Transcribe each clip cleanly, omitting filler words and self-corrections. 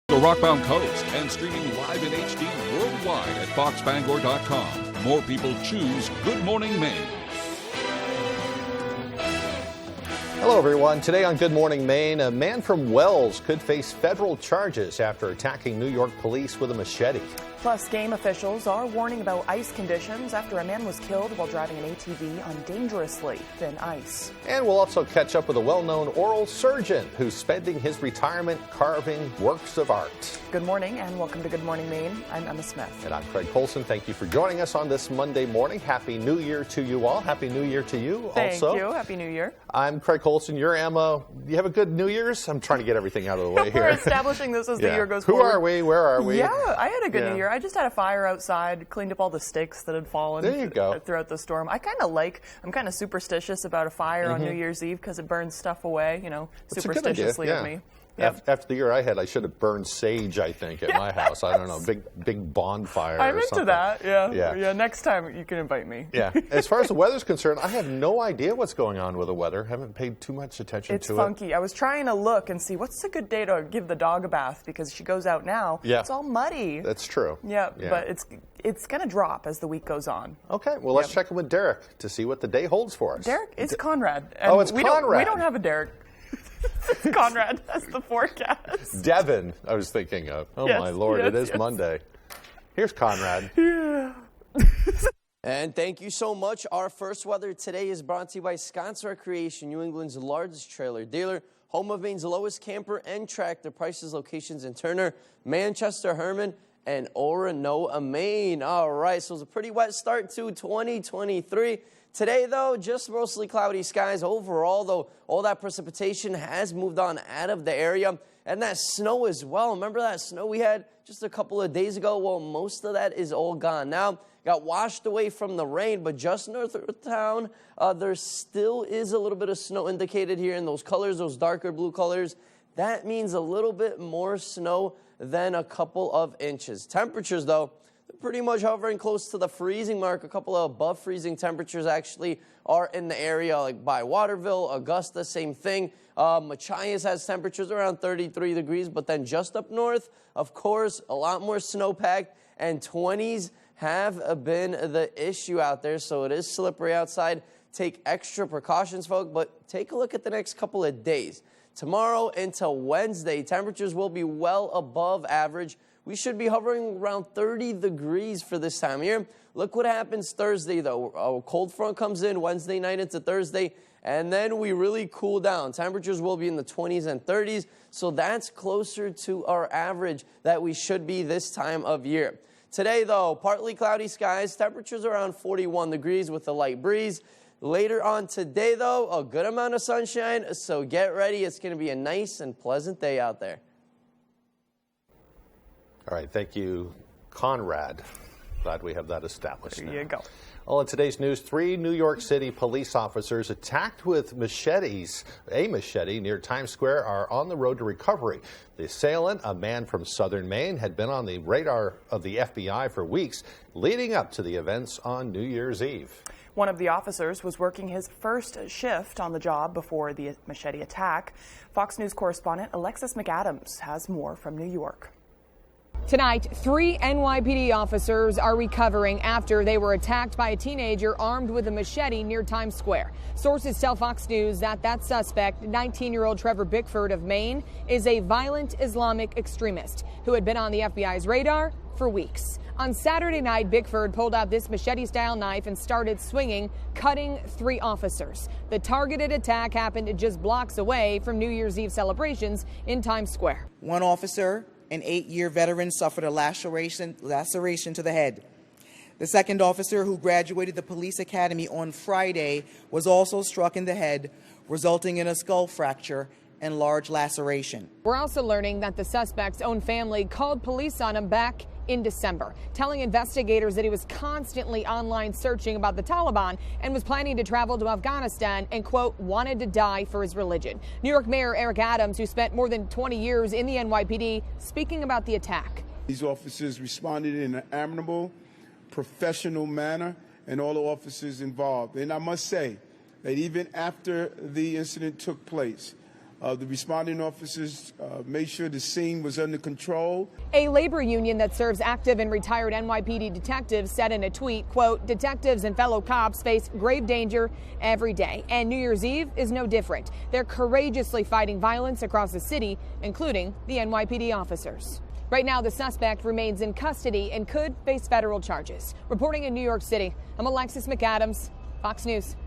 the Rockbound Coast and streaming live in HD worldwide at foxbangor.com. More people choose Good Morning Maine. Hello, everyone. Today on Good Morning Maine, a man from Wells could face federal charges after attacking New York police with a machete. Plus, game officials are warning about ice conditions after a man was killed while driving an ATV on dangerously thin ice. And we'll also catch up with a well-known oral surgeon who's spending his retirement carving works of art. Good morning and welcome to Good Morning Maine. I'm Emma Smith. And I'm Craig Colson. Thank you for joining us on this Monday morning. Happy New Year to you all. Happy New Year to you also. Thank you. Happy New Year. I'm Craig Colson. You're Emma. You have a good New Year's? I'm trying to get everything out of the way here. We're establishing this as the year goes forward. Who are we? Where are we? Yeah, I had a good New Year. I just had a fire outside, cleaned up all the sticks that had fallen throughout the storm. I'm kind of superstitious about a fire on New Year's Eve because it burns stuff away, superstitiously of me. Yep. After the year I had, I should have burned sage, I think, at my house. I don't know, big bonfire I'm or something. into that, yeah. Next time you can invite me. Yeah. As far as the weather's concerned, I have no idea what's going on with the weather. Haven't paid too much attention to it. It's funky. I was trying to look and see what's a good day to give the dog a bath because she goes out now. Yeah. It's all muddy. That's true. Yeah, but it's going to drop as the week goes on. Okay, well, let's check in with Derek to see what the day holds for us. Derek, it's Conrad. And it's Conrad. We don't have a Derek. It's Conrad. That's the forecast. Devin, I was thinking of. Oh, my Lord, it is Monday. Here's Conrad. Yeah. And thank you so much. Our first weather today is brought to you by Scott's Recreation, New England's largest trailer dealer, home of Maine's lowest camper and tractor prices, locations in Turner, Manchester, Herman, and Oronoa, Maine. All right, so it's a pretty wet start to 2023. Today, though, just mostly cloudy skies. Overall, though, all that precipitation has moved on out of the area. And that snow as well. Remember that snow we had just a couple of days ago? Well, most of that is all gone now. Got washed away from the rain, but just north of town, there still is a little bit of snow indicated here in those colors, those darker blue colors. That means a little bit more snow than a couple of inches. Temperatures, though, pretty much hovering close to the freezing mark. A couple of above freezing temperatures actually are in the area, like by Waterville, Augusta, same thing. Machias has temperatures around 33 degrees, but then just up north, of course, a lot more snowpack, and 20s have been the issue out there, so it is slippery outside. Take extra precautions, folks, but take a look at the next couple of days. Tomorrow into Wednesday, temperatures will be well above average. We should be hovering around 30 degrees for this time of year. Look what happens Thursday, though. A cold front comes in Wednesday night into Thursday, and then we really cool down. Temperatures will be in the 20s and 30s, so that's closer to our average that we should be this time of year. Today, though, partly cloudy skies, temperatures around 41 degrees with a light breeze. Later on today, though, a good amount of sunshine, so get ready. It's going to be a nice and pleasant day out there. All right, thank you, Conrad. Glad we have that established. There you go. Well, in today's news, 3 New York City police officers attacked with machetes, a machete near Times Square, are on the road to recovery. The assailant, a man from southern Maine, had been on the radar of the FBI for weeks leading up to the events on New Year's Eve. One of the officers was working his first shift on the job before the machete attack. Fox News correspondent Alexis McAdams has more from New York. Tonight, 3 NYPD officers are recovering after they were attacked by a teenager armed with a machete near Times Square. Sources tell Fox News that suspect, 19-year-old Trevor Bickford of Maine, is a violent Islamic extremist who had been on the FBI's radar for weeks. On Saturday night, Bickford pulled out this machete-style knife and started swinging, cutting 3 officers. The targeted attack happened just blocks away from New Year's Eve celebrations in Times Square. One officer, an 8-year veteran, suffered a laceration to the head. The second officer, who graduated the police academy on Friday, was also struck in the head, resulting in a skull fracture and large laceration. We're also learning that the suspect's own family called police on him back in December, telling investigators that he was constantly online searching about the Taliban and was planning to travel to Afghanistan and, quote, wanted to die for his religion. New York Mayor Eric Adams, who spent more than 20 years in the NYPD, speaking about the attack. These officers responded in an admirable, professional manner, and all the officers involved. And I must say that even after the incident took place, The responding officers made sure the scene was under control. A labor union that serves active and retired NYPD detectives said in a tweet, quote, "Detectives and fellow cops face grave danger every day, and New Year's Eve is no different. They're courageously fighting violence across the city, including the NYPD officers." Right now, the suspect remains in custody and could face federal charges. Reporting in New York City, I'm Alexis McAdams, Fox News.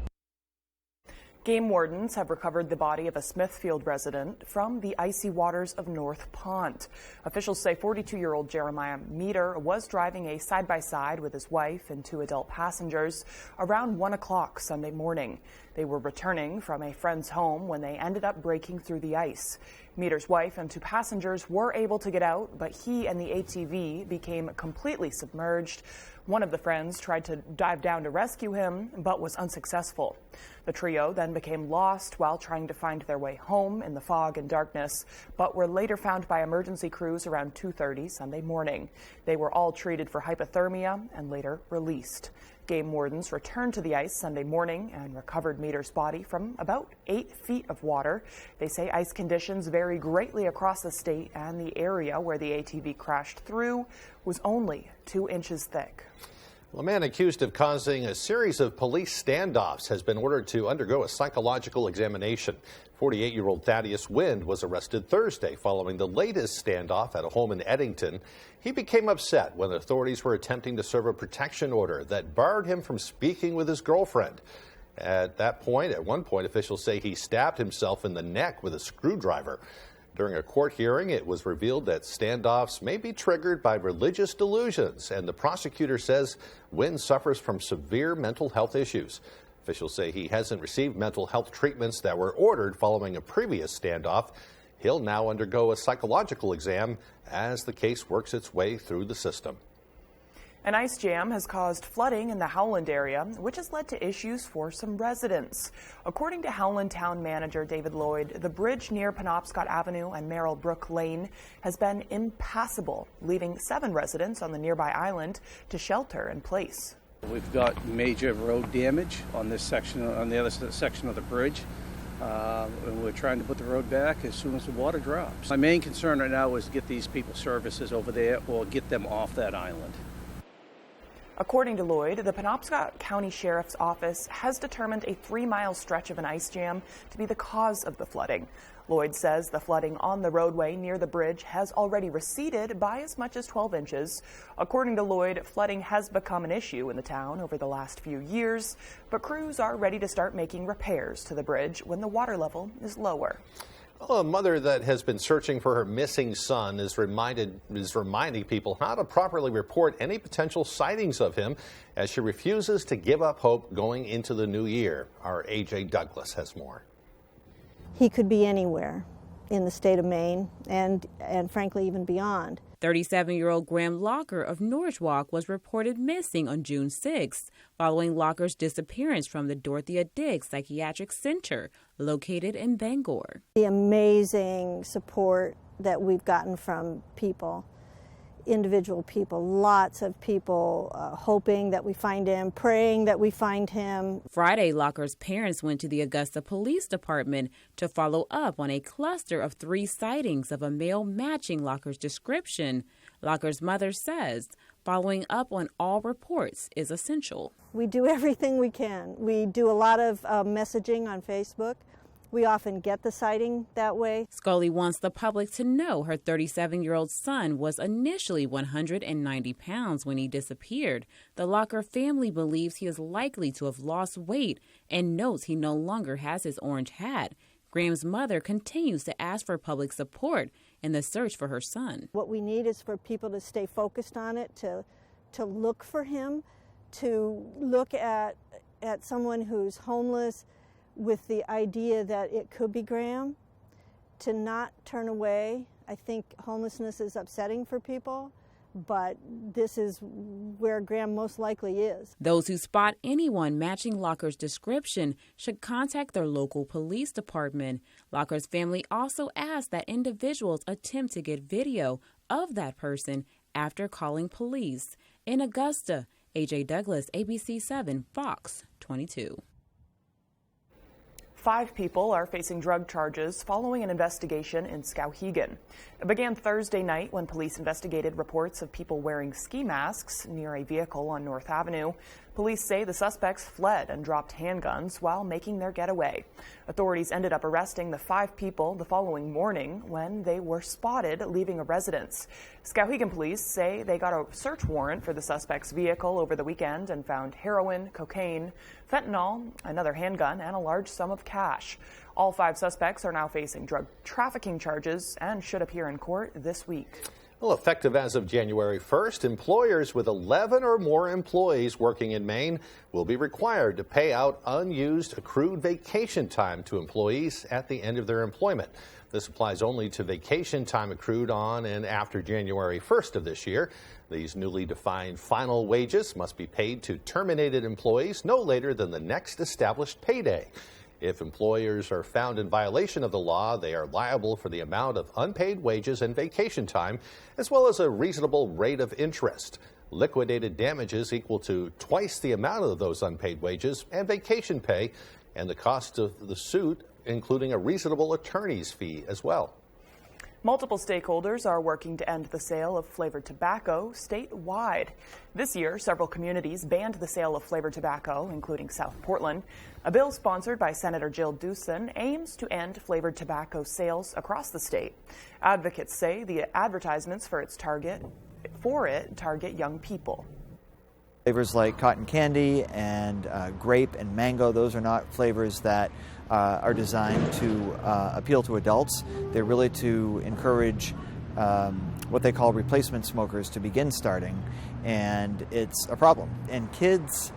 Game wardens have recovered the body of a Smithfield resident from the icy waters of North Pont. Officials say 42-year-old Jeremiah Meter was driving a side-by-side with his wife and 2 adult passengers around 1 o'clock Sunday morning. They were returning from a friend's home when they ended up breaking through the ice. Meter's wife and 2 passengers were able to get out, but he and the ATV became completely submerged. One of the friends tried to dive down to rescue him, but was unsuccessful. The trio then became lost while trying to find their way home in the fog and darkness, but were later found by emergency crews around 2:30 Sunday morning. They were all treated for hypothermia and later released. Game wardens returned to the ice Sunday morning and recovered Meter's body from about 8 feet of water. They say ice conditions vary greatly across the state, and the area where the ATV crashed through was only 2 inches thick. A man accused of causing a series of police standoffs has been ordered to undergo a psychological examination. 48-year-old Thaddeus Wind was arrested Thursday following the latest standoff at a home in Eddington. He became upset when authorities were attempting to serve a protection order that barred him from speaking with his girlfriend. At one point, officials say he stabbed himself in the neck with a screwdriver. During a court hearing, it was revealed that standoffs may be triggered by religious delusions, and the prosecutor says Wind suffers from severe mental health issues. Officials say he hasn't received mental health treatments that were ordered following a previous standoff. He'll now undergo a psychological exam as the case works its way through the system. An ice jam has caused flooding in the Howland area, which has led to issues for some residents. According to Howland Town Manager David Lloyd, the bridge near Penobscot Avenue and Merrill Brook Lane has been impassable, leaving 7 residents on the nearby island to shelter in place. We've got major road damage on this section, on the other section of the bridge. And we're trying to put the road back as soon as the water drops. My main concern right now is get these people services over there or get them off that island. According to Lloyd, the Penobscot County Sheriff's Office has determined a 3-mile stretch of an ice jam to be the cause of the flooding. Lloyd says the flooding on the roadway near the bridge has already receded by as much as 12 inches. According to Lloyd, flooding has become an issue in the town over the last few years, but crews are ready to start making repairs to the bridge when the water level is lower. Well, a mother that has been searching for her missing son is reminding people how to properly report any potential sightings of him as she refuses to give up hope going into the new year. Our A.J. Douglas has more. He could be anywhere in the state of Maine and frankly even beyond. 37-year-old Graham Locker of Norridgewock was reported missing on June 6th following Locker's disappearance from the Dorothea Diggs Psychiatric Center located in Bangor. The amazing support that we've gotten from people, individual people, lots of people hoping that we find him, praying that we find him. Friday, Locker's parents went to the Augusta Police Department to follow up on a cluster of 3 sightings of a male matching Locker's description. Locker's mother says following up on all reports is essential. We do everything we can. We do a lot of messaging on Facebook. We often get the sighting that way. Scully wants the public to know her 37-year-old son was initially 190 pounds when he disappeared. The Locker family believes he is likely to have lost weight and notes he no longer has his orange hat. Graham's mother continues to ask for public support in the search for her son. What we need is for people to stay focused on it, to look for him, to look at someone who's homeless with the idea that it could be Graham, to not turn away. I think homelessness is upsetting for people, but this is where Graham most likely is. Those who spot anyone matching Locker's description should contact their local police department. Locker's family also asked that individuals attempt to get video of that person after calling police. In Augusta, A.J. Douglas, ABC 7, Fox 22. 5 people are facing drug charges following an investigation in Skowhegan. It began Thursday night when police investigated reports of people wearing ski masks near a vehicle on North Avenue. Police say the suspects fled and dropped handguns while making their getaway. Authorities ended up arresting the 5 people the following morning when they were spotted leaving a residence. Skowhegan police say they got a search warrant for the suspect's vehicle over the weekend and found heroin, cocaine, fentanyl, another handgun, and a large sum of cash. All 5 suspects are now facing drug trafficking charges and should appear in court this week. Well, effective as of January 1st, employers with 11 or more employees working in Maine will be required to pay out unused accrued vacation time to employees at the end of their employment. This applies only to vacation time accrued on and after January 1st of this year. These newly defined final wages must be paid to terminated employees no later than the next established payday. If employers are found in violation of the law, they are liable for the amount of unpaid wages and vacation time, as well as a reasonable rate of interest. Liquidated damages equal to twice the amount of those unpaid wages and vacation pay, and the cost of the suit, including a reasonable attorney's fee as well. Multiple stakeholders are working to end the sale of flavored tobacco statewide. This year, several communities banned the sale of flavored tobacco, including South Portland. A bill sponsored by Senator Jill Dewson aims to end flavored tobacco sales across the state. Advocates say the advertisements for it target young people. Flavors like cotton candy and grape and mango, those are not flavors that are designed to appeal to adults. They're really to encourage what they call replacement smokers to begin starting, and it's a problem. And kids,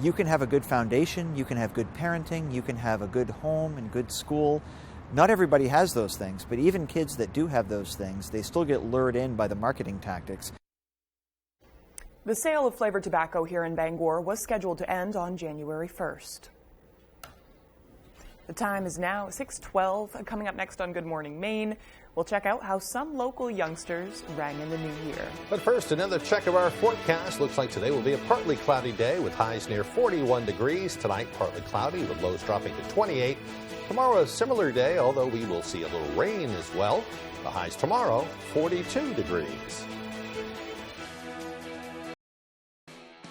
you can have a good foundation, you can have good parenting, you can have a good home and good school. Not everybody has those things, but even kids that do have those things, they still get lured in by the marketing tactics. The sale of flavored tobacco here in Bangor was scheduled to end on January 1st. The time is now 6:12. Coming up next on Good Morning Maine, we'll check out how some local youngsters rang in the new year. But first, another check of our forecast. Looks like today will be a partly cloudy day with highs near 41 degrees. Tonight, partly cloudy with lows dropping to 28. Tomorrow, a similar day, although we will see a little rain as well. The highs tomorrow, 42 degrees.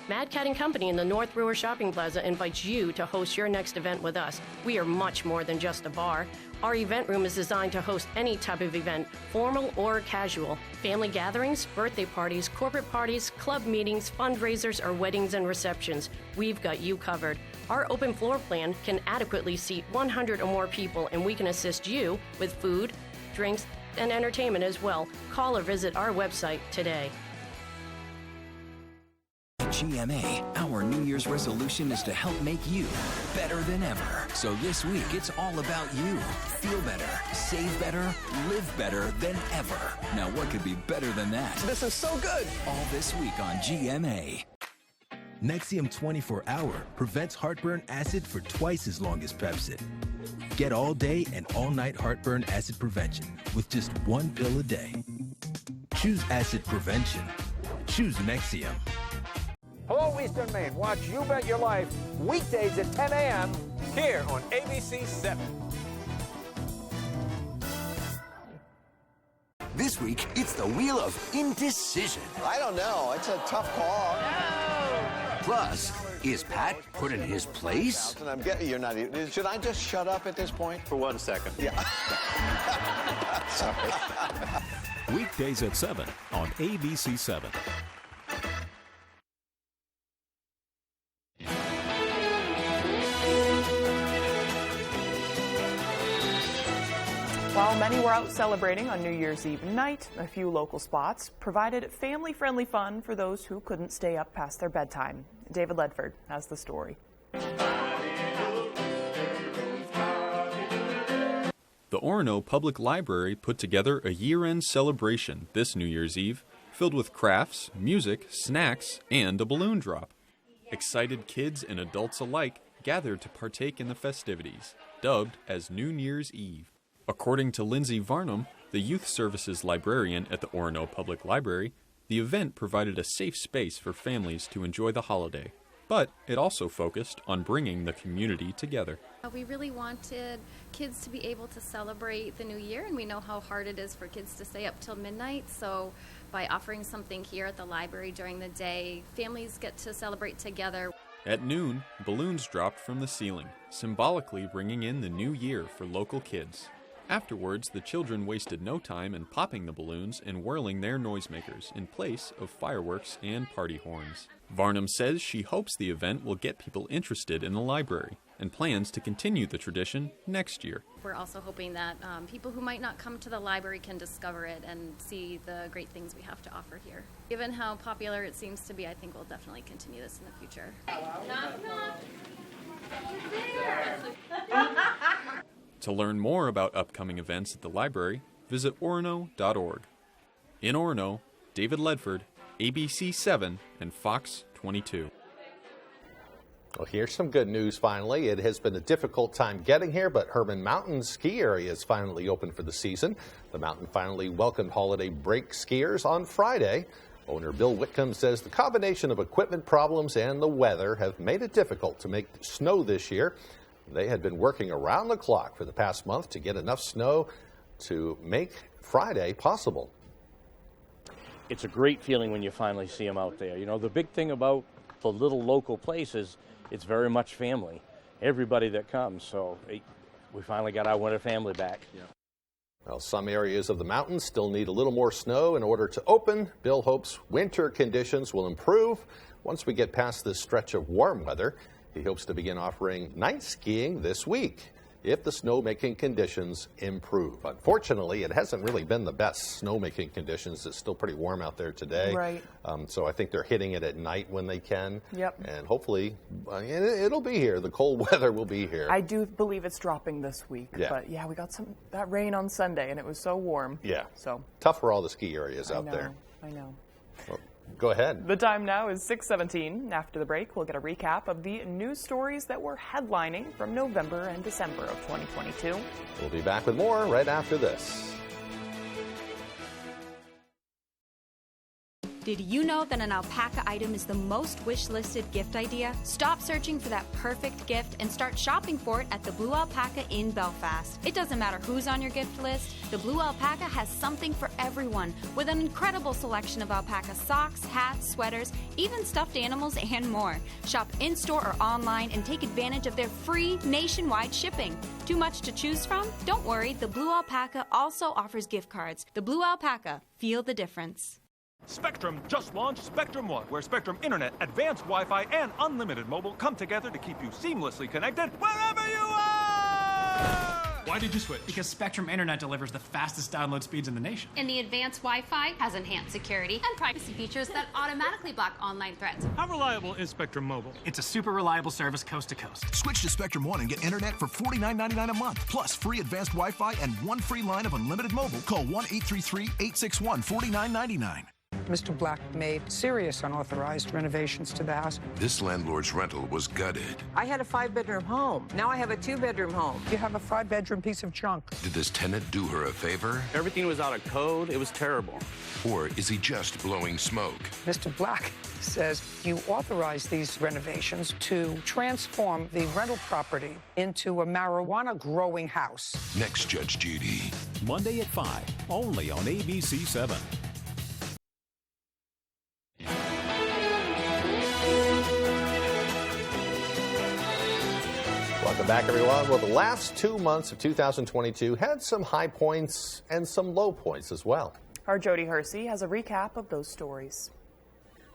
Mad Cat & Company in the North Brewer Shopping Plaza invites you to host your next event with us. We are much more than just a bar. Our event room is designed to host any type of event, formal or casual. Family gatherings, birthday parties, corporate parties, club meetings, fundraisers, or weddings and receptions. We've got you covered. Our open floor plan can adequately seat 100 or more people, and we can assist you with food, drinks, and entertainment as well. Call or visit our website today. GMA, our New Year's resolution is to help make you better than ever. So this week, it's all about you. Feel better, save better, live better than ever. Now, what could be better than that? This is so good. All this week on GMA. Nexium 24 Hour prevents heartburn acid for twice as long as Pepcid. Get all day and all night heartburn acid prevention with just 1 pill a day. Choose acid prevention. Choose Nexium. Hello, Eastern Maine. Watch You Bet Your Life weekdays at 10 a.m. here on ABC 7. This week, it's the Wheel of Indecision. I don't know. It's a tough call. No! Plus, is Pat put in his place? I'm getting you're not. Should I just shut up at this point? For 1 second. Yeah. Sorry. Weekdays at 7 on ABC 7. While many were out celebrating on New Year's Eve night, a few local spots provided family-friendly fun for those who couldn't stay up past their bedtime. David Ledford has the story. The Orono Public Library put together a year-end celebration this New Year's Eve, filled with crafts, music, snacks, and a balloon drop. Excited kids and adults alike gathered to partake in the festivities, dubbed as New Year's Eve. According to Lindsay Varnum, the Youth Services librarian at the Orono Public Library, the event provided a safe space for families to enjoy the holiday, but it also focused on bringing the community together. We really wanted kids to be able to celebrate the new year, and we know how hard it is for kids to stay up till midnight, so by offering something here at the library during the day, families get to celebrate together. At noon, balloons dropped from the ceiling, symbolically bringing in the new year for local kids. Afterwards, the children wasted no time in popping the balloons and whirling their noisemakers in place of fireworks and party horns. Varnum says she hopes the event will get people interested in the library and plans to continue the tradition next year. We're also hoping that people who might not come to the library can discover it and see the great things we have to offer here. Given how popular it seems to be, I think we'll definitely continue this in the future. To learn more about upcoming events at the library, visit orono.org. In Orono, David Ledford, ABC 7 and Fox 22. Well, here's some good news finally. It has been a difficult time getting here, but Herman Mountain ski area is finally open for the season. The mountain finally welcomed holiday break skiers on Friday. Owner Bill Whitcomb says the combination of equipment problems and the weather have made it difficult to make snow this year. They had been working around the clock for the past month to get enough snow to make Friday possible. It's a great feeling when you finally see them out there. You know, the big thing about the little local place is it's very much family. Everybody that comes, so we finally got our winter family back. Yeah. Well, some areas of the mountains still need a little more snow in order to open. Bill hopes winter conditions will improve once we get past this stretch of warm weather. He hopes to begin offering night skiing this week if the snowmaking conditions improve. Unfortunately, it hasn't really been the best snowmaking conditions. It's still pretty warm out there today. Right. So I think they're hitting it at night when they can. Yep. And hopefully it'll be here. The cold weather will be here. I do believe it's dropping this week. Yeah. But yeah, we got that rain on Sunday, and it was so warm. Yeah. So tough for all the ski areas out there. I know. Well, go ahead. The time now is 6:17. After the break, we'll get a recap of the news stories that were headlining from November and December of 2022. We'll be back with more right after this. Did you know that an alpaca item is the most wish-listed gift idea? Stop searching for that perfect gift and start shopping for it at the Blue Alpaca in Belfast. It doesn't matter who's on your gift list, the Blue Alpaca has something for everyone with an incredible selection of alpaca socks, hats, sweaters, even stuffed animals and more. Shop in-store or online and take advantage of their free nationwide shipping. Too much to choose from? Don't worry, the Blue Alpaca also offers gift cards. The Blue Alpaca, feel the difference. Spectrum just launched Spectrum One, where Spectrum Internet, advanced Wi-Fi, and unlimited mobile come together to keep you seamlessly connected wherever you are! Why did you switch? Because Spectrum Internet delivers the fastest download speeds in the nation. And the advanced Wi-Fi has enhanced security and privacy features that automatically block online threats. How reliable is Spectrum Mobile? It's a super reliable service coast to coast. Switch to Spectrum One and get internet for $49.99 a month, plus free advanced Wi-Fi and one free line of unlimited mobile. Call 1-833-861-4999. Mr. Black made serious unauthorized renovations to the house. This landlord's rental was gutted. I had a 5-bedroom home. Now I have a 2-bedroom home. You have a 5-bedroom piece of junk. Did this tenant do her a favor? Everything was out of code. It was terrible. Or is he just blowing smoke? Mr. Black says you authorized these renovations to transform the rental property into a marijuana-growing house. Next, Judge Judy. Monday at 5, only on ABC 7. Welcome back, everyone. Well, the last 2 months of 2022 had some high points and some low points as well. Our Jody Hersey has a recap of those stories.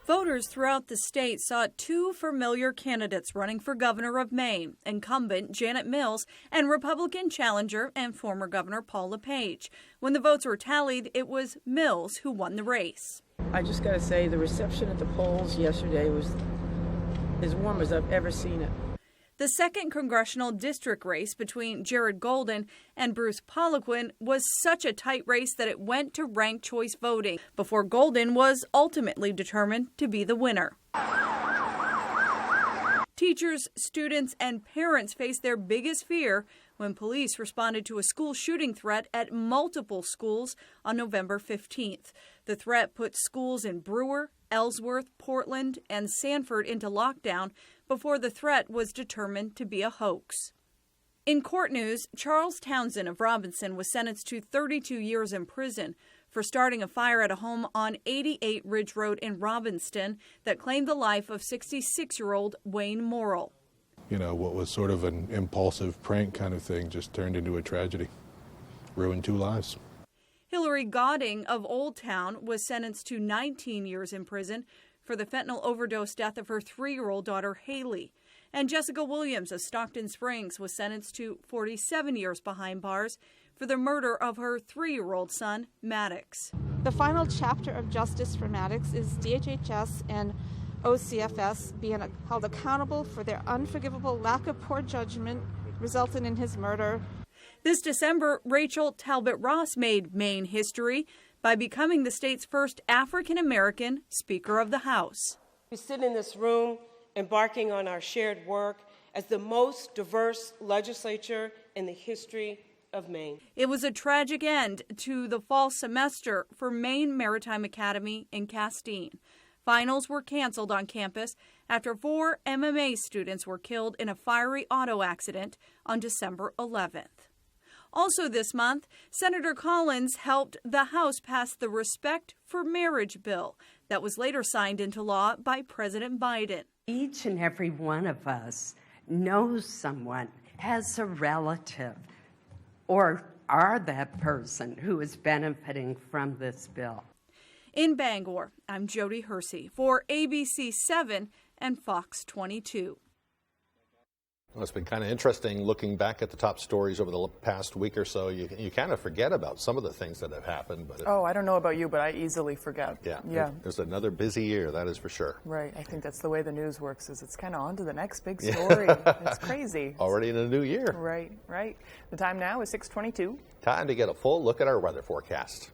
Voters throughout the state saw two familiar candidates running for governor of Maine, incumbent Janet Mills and Republican challenger and former Governor Paul LePage. When the votes were tallied, it was Mills who won the race. I just got to say the reception at the polls yesterday was as warm as I've ever seen it. The second congressional district race between Jared Golden and Bruce Poliquin was such a tight race that it went to ranked choice voting before Golden was ultimately determined to be the winner. Teachers, students, and parents faced their biggest fear when police responded to a school shooting threat at multiple schools on November 15th. The threat put schools in Brewer, Ellsworth, Portland, and Sanford into lockdown before the threat was determined to be a hoax. In court news, Charles Townsend of Robinson was sentenced to 32 years in prison for starting a fire at a home on 88 Ridge Road in Robbinston that claimed the life of 66-year-old Wayne Morrill. You know, what was sort of an impulsive prank kind of thing just turned into a tragedy. Ruined 2 lives. Hillary Godding of Old Town was sentenced to 19 years in prison for the fentanyl overdose death of her 3-year-old daughter, Haley. And Jessica Williams of Stockton Springs was sentenced to 47 years behind bars for the murder of her 3-year-old son, Maddox. The final chapter of justice for Maddox is DHHS and OCFS being held accountable for their unforgivable lack of poor judgment resulting in his murder. This December, Rachel Talbot Ross made Maine history by becoming the state's first African-American Speaker of the House. We sit in this room embarking on our shared work as the most diverse legislature in the history of Maine. It was a tragic end to the fall semester for Maine Maritime Academy in Castine. Finals were canceled on campus after 4 MMA students were killed in a fiery auto accident on December 11th. Also this month, Senator Collins helped the House pass the Respect for Marriage bill that was later signed into law by President Biden. Each and every one of us knows someone, has a relative, or are that person who is benefiting from this bill. In Bangor, I'm Jody Hersey for ABC 7 and Fox 22. Well, it's been kind of interesting looking back at the top stories over the past week or so. You kind of forget about some of the things that have happened. But I don't know about you, but I easily forget. Yeah. There's another busy year, that is for sure. Right. I think that's the way the news works, is it's kind of on to the next big story. It's crazy. Already in a new year. Right. The time now is 6:22. Time to get a full look at our weather forecast.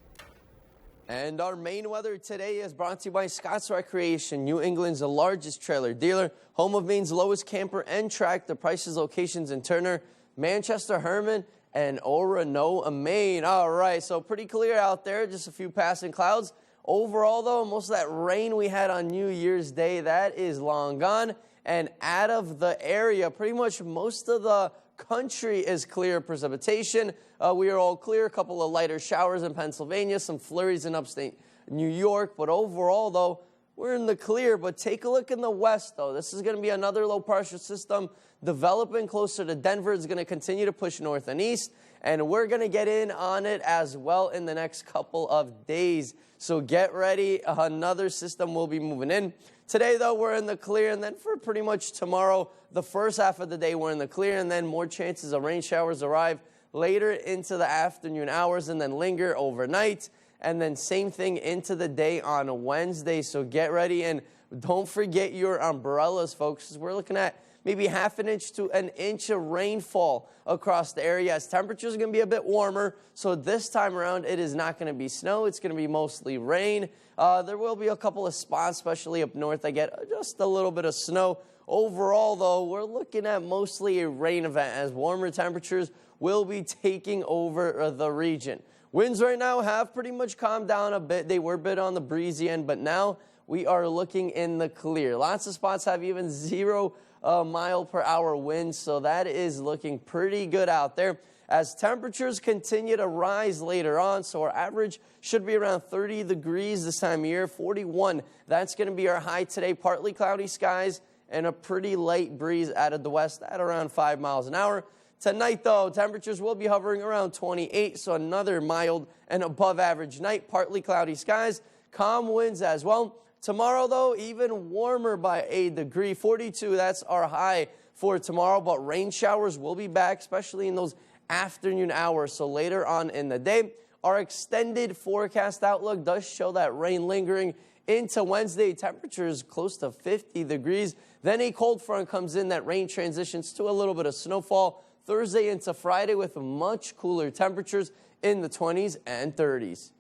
And our Maine weather today is brought to you by Scott's Recreation, New England's largest trailer dealer, home of Maine's lowest camper and tractor prices, locations in Turner, Manchester, Herman, and Oronoa, Maine. All right, so pretty clear out there, just a few passing clouds. Overall, though, most of that rain we had on New Year's Day, that is long gone. And out of the area, pretty much most of the country is clear of precipitation. We are all clear. A couple of lighter showers in Pennsylvania, some flurries in upstate New York. But overall, though, we're in the clear. But take a look in the west, though. This is going to be another low pressure system developing closer to Denver. It's going to continue to push north and east. And we're going to get in on it as well in the next couple of days. So get ready. Another system will be moving in. Today, though, we're in the clear, and then for pretty much tomorrow, the first half of the day, we're in the clear, and then more chances of rain showers arrive later into the afternoon hours and then linger overnight, and then same thing into the day on Wednesday. So get ready, and don't forget your umbrellas, folks, 'cause we're looking at maybe half an inch to an inch of rainfall across the area as temperatures are going to be a bit warmer. So this time around, it is not going to be snow. It's going to be mostly rain. There will be a couple of spots, especially up north, that get just a little bit of snow. Overall, though, we're looking at mostly a rain event as warmer temperatures will be taking over the region. Winds right now have pretty much calmed down a bit. They were a bit on the breezy end, but now we are looking in the clear. Lots of spots have even 0 mile per hour winds, so that is looking pretty good out there. As temperatures continue to rise later on, so our average should be around 30 degrees this time of year, 41. That's going to be our high today. Partly cloudy skies and a pretty light breeze out of the west at around 5 miles an hour. Tonight, though, temperatures will be hovering around 28, so another mild and above average night. Partly cloudy skies, calm winds as well. Tomorrow, though, even warmer by a degree, 42. That's our high for tomorrow, but rain showers will be back, especially in those afternoon hours. So later on in the day, our extended forecast outlook does show that rain lingering into Wednesday. Temperatures close to 50 degrees. Then a cold front comes in. That rain transitions to a little bit of snowfall Thursday into Friday with much cooler temperatures in the 20s and 30s.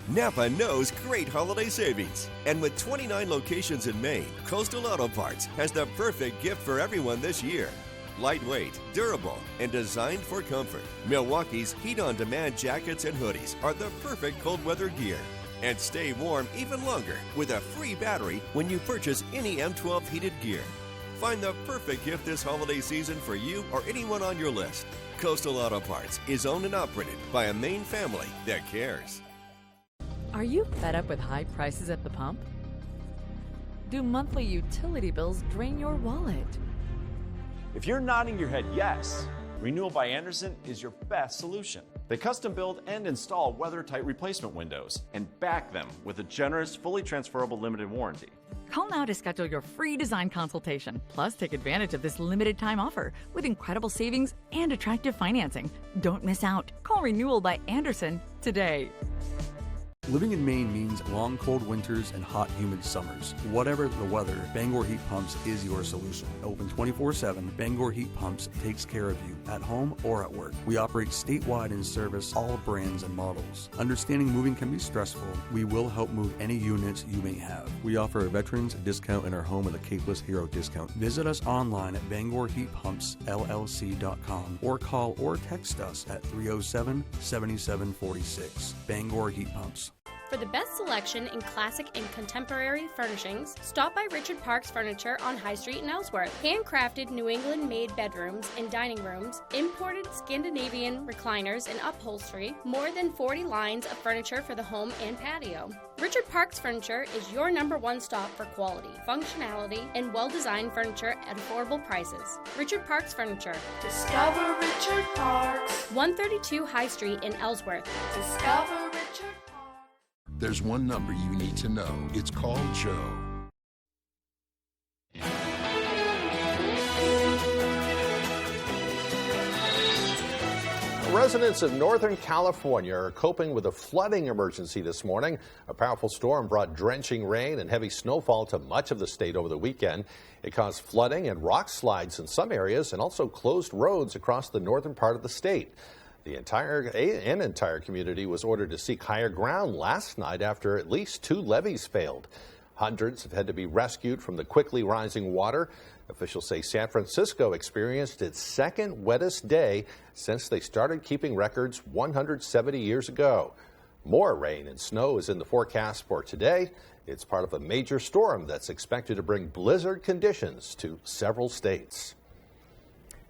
Napa knows great holiday savings. And with 29 locations in Maine, Coastal Auto Parts has the perfect gift for everyone this year. Lightweight, durable, and designed for comfort, Milwaukee's heat-on-demand jackets and hoodies are the perfect cold weather gear. And stay warm even longer with a free battery when you purchase any M12 heated gear. Find the perfect gift this holiday season for you or anyone on your list. Coastal Auto Parts is owned and operated by a Maine family that cares. Are you fed up with high prices at the pump? Do monthly utility bills drain your wallet? If you're nodding your head yes, Renewal by Andersen is your best solution. They custom build and install weather-tight replacement windows and back them with a generous, fully transferable limited warranty. Call now to schedule your free design consultation. Plus, take advantage of this limited time offer with incredible savings and attractive financing. Don't miss out. Call Renewal by Andersen today. Living in Maine means long, cold winters and hot, humid summers. Whatever the weather, Bangor Heat Pumps is your solution. Open 24/7, Bangor Heat Pumps takes care of you at home or at work. We operate statewide and service all brands and models. Understanding moving can be stressful. We will help move any units you may have. We offer a veterans discount in our home with a Capeless Hero discount. Visit us online at BangorHeatPumpsLLC.com or call or text us at 307-7746. Bangor Heat Pumps. For the best selection in classic and contemporary furnishings, stop by Richard Parks Furniture on High Street in Ellsworth. Handcrafted New England-made bedrooms and dining rooms, imported Scandinavian recliners and upholstery, more than 40 lines of furniture for the home and patio. Richard Parks Furniture is your #1 stop for quality, functionality, and well-designed furniture at affordable prices. Richard Parks Furniture. Discover Richard Parks. 132 High Street in Ellsworth. Discover Richard. There's one number you need to know. It's called Joe. Residents of Northern California are coping with a flooding emergency this morning. A powerful storm brought drenching rain and heavy snowfall to much of the state over the weekend. It caused flooding and rock slides in some areas and also closed roads across the northern part of the state. The entire community was ordered to seek higher ground last night after at least 2 levees failed. Hundreds have had to be rescued from the quickly rising water. Officials say San Francisco experienced its second wettest day since they started keeping records 170 years ago. More rain and snow is in the forecast for today. It's part of a major storm that's expected to bring blizzard conditions to several states.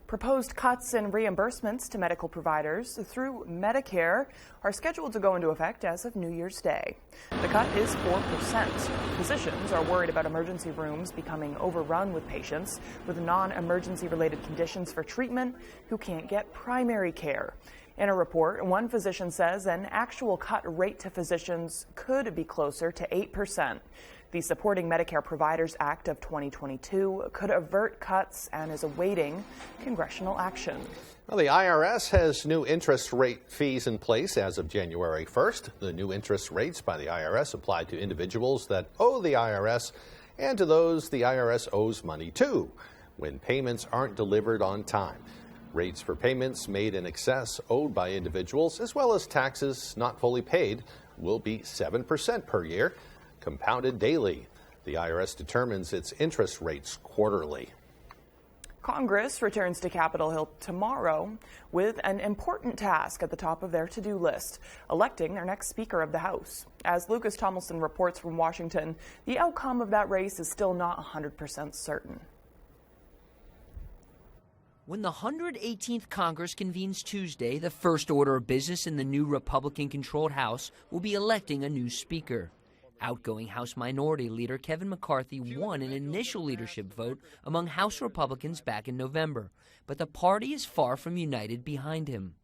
Proposed cuts in reimbursements to medical providers through Medicare are scheduled to go into effect as of New Year's Day. The cut is 4%. Physicians are worried about emergency rooms becoming overrun with patients with non-emergency related conditions for treatment who can't get primary care. In a report, one physician says an actual cut rate to physicians could be closer to 8%. The Supporting Medicare Providers Act of 2022 could avert cuts and is awaiting congressional action. Well, the IRS has new interest rate fees in place as of January 1st. The new interest rates by the IRS apply to individuals that owe the IRS and to those the IRS owes money to when payments aren't delivered on time. Rates for payments made in excess owed by individuals, as well as taxes not fully paid, will be 7% per year, compounded daily. The IRS determines its interest rates quarterly. Congress returns to Capitol Hill tomorrow with an important task at the top of their to-do list, electing their next Speaker of the House. As Lucas Tomlinson reports from Washington, the outcome of that race is still not 100% certain. When the 118th Congress convenes Tuesday, the first order of business in the new Republican-controlled House will be electing a new Speaker. Outgoing House Minority Leader Kevin McCarthy won an initial leadership vote among House Republicans back in November, but the party is far from united behind him.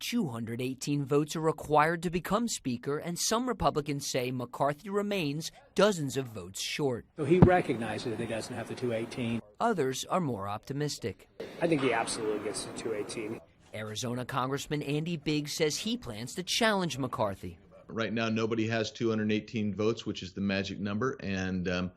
218 votes are required to become Speaker, and some Republicans say McCarthy remains dozens of votes short. So he recognizes that he doesn't have the 218. Others are more optimistic. I think he absolutely gets the 218. Arizona Congressman Andy Biggs says he plans to challenge McCarthy. Right now, nobody has 218 votes, which is the magic number, and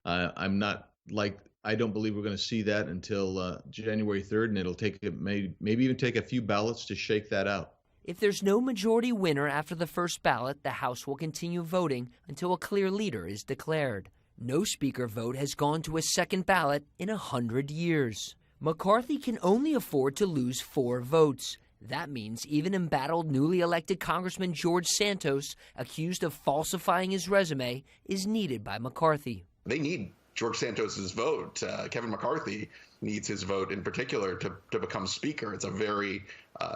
I don't believe we're going to see that until January 3rd, and it'll take maybe even take a few ballots to shake that out. If there's no majority winner after the first ballot, the House will continue voting until a clear leader is declared. No Speaker vote has gone to a second ballot in 100 years. McCarthy can only afford to lose 4 votes. That means even embattled newly elected Congressman George Santos, accused of falsifying his resume, is needed by McCarthy. They need George Santos's vote. Kevin McCarthy needs his vote in particular to become Speaker. It's a very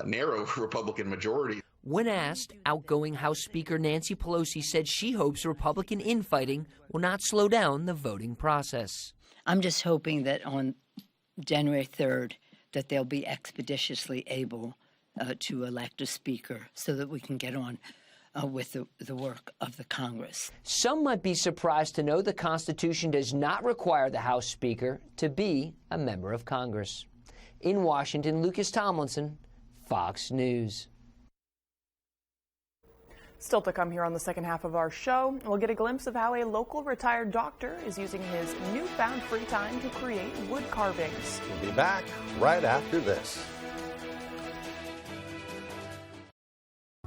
narrow Republican majority. When asked, outgoing House Speaker Nancy Pelosi said she hopes Republican infighting will not slow down the voting process. I'm just hoping that on January 3rd that they'll be expeditiously able to elect a speaker so that we can get on with the work of the Congress. Some might be surprised to know the Constitution does not require the House Speaker to be a member of Congress. In Washington, Lucas Tomlinson, Fox News. Still to come here on the second half of our show, we'll get a glimpse of how a local retired doctor is using his newfound free time to create wood carvings. We'll be back right after this.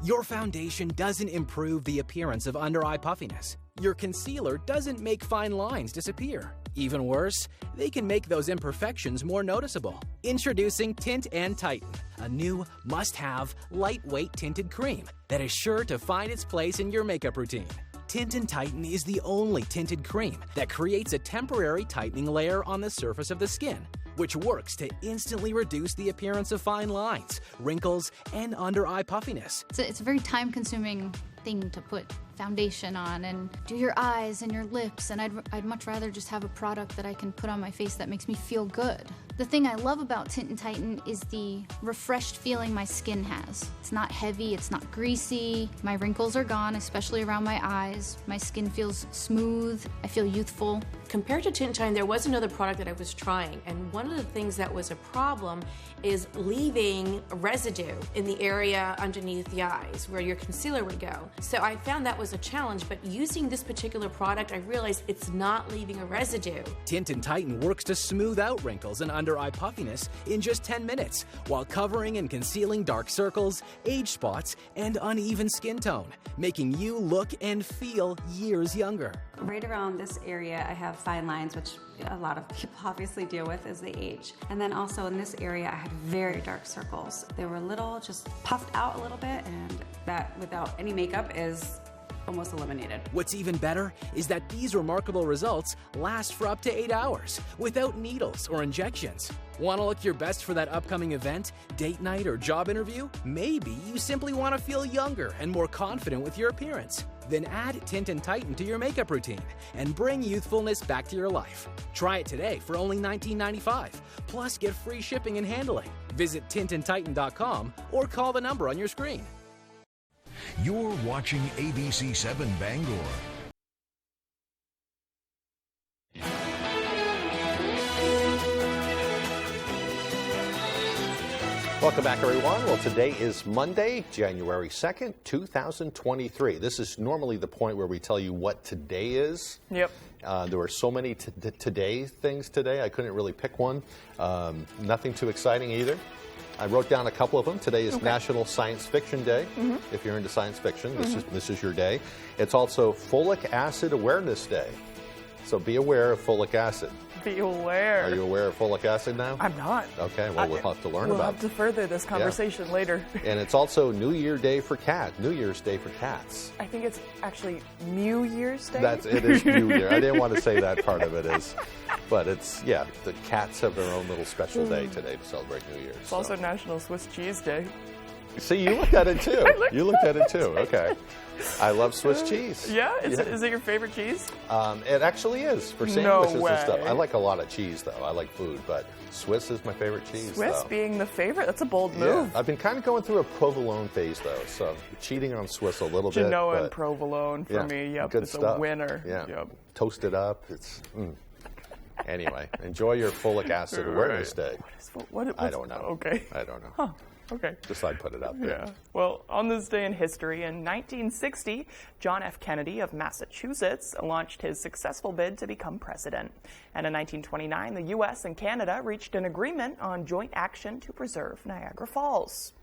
Your foundation doesn't improve the appearance of under-eye puffiness. Your concealer doesn't make fine lines disappear. Even worse, they can make those imperfections more noticeable. Introducing Tint and Tighten, a new must-have lightweight tinted cream that is sure to find its place in your makeup routine. Tint and Tighten is the only tinted cream that creates a temporary tightening layer on the surface of the skin, which works to instantly reduce the appearance of fine lines, wrinkles, and under-eye puffiness. It's a very time-consuming thing to put foundation on and do your eyes and your lips, and I'd much rather just have a product that I can put on my face that makes me feel good. The thing I love about Tint and Tighten is the refreshed feeling my skin has. It's not heavy, it's not greasy, my wrinkles are gone, especially around my eyes. My skin feels smooth, I feel youthful. Compared to Tint and Tighten, there was another product that I was trying, and one of the things that was a problem is leaving residue in the area underneath the eyes where your concealer would go. So I found that was a challenge, but using this particular product, I realized it's not leaving a residue. Tint and Tighten works to smooth out wrinkles and under-eye puffiness in just 10 minutes, while covering and concealing dark circles, age spots, and uneven skin tone, making you look and feel years younger. Right around this area, I have fine lines, which a lot of people obviously deal with as they age. And then also in this area, I had very dark circles. They were little, just puffed out a little bit, and that without any makeup is almost eliminated. What's even better is that these remarkable results last for up to 8 hours without needles or injections. Want to look your best for that upcoming event, date night, or job interview? Maybe you simply want to feel younger and more confident with your appearance. Then add Tint and Tighten to your makeup routine and bring youthfulness back to your life. Try it today for only $19.95. Plus, get free shipping and handling. Visit tintandtighten.com or call the number on your screen. You're watching ABC 7 Bangor. Welcome back, everyone. Well, today is Monday, January 2nd, 2023. This is normally the point where we tell you what today is. Yep. There were so many today things today, I couldn't really pick one. Nothing too exciting either. I wrote down a couple of them. Today is National Science Fiction Day. If you're into science fiction, this is your day. It's also Folic Acid Awareness Day. So be aware of folic acid. Be aware. Are you aware of folic acid now? I'm not. Okay, well, we'll have to learn about it. We'll have to further this conversation later. And it's also New Year's Day for cats. I think it's actually New Year's Day. It is New Year. I didn't want to say that part of it is. But it's, the cats have their own little special day today to celebrate New Year's. It's also National Swiss Cheese Day. See, you looked at it too. You looked at it too. Okay. I love Swiss cheese. Yeah? Is it your favorite cheese? It actually is for sandwiches and stuff. I like a lot of cheese, though. I like food, but Swiss is my favorite cheese, Swiss being the favorite? That's a bold move. I've been kind of going through a provolone phase, though, so cheating on Swiss a little bit. Genoa and provolone for me. Yep, good it's stuff. A winner. Yeah. Yep. Toast it up. It's Anyway, enjoy your Folic Acid Awareness Day. I don't know. Okay. I don't know. Huh. Okay. Just I'd put it up there. Yeah. Well, on this day in history, in 1960, John F. Kennedy of Massachusetts launched his successful bid to become president. And in 1929, the U.S. and Canada reached an agreement on joint action to preserve Niagara Falls.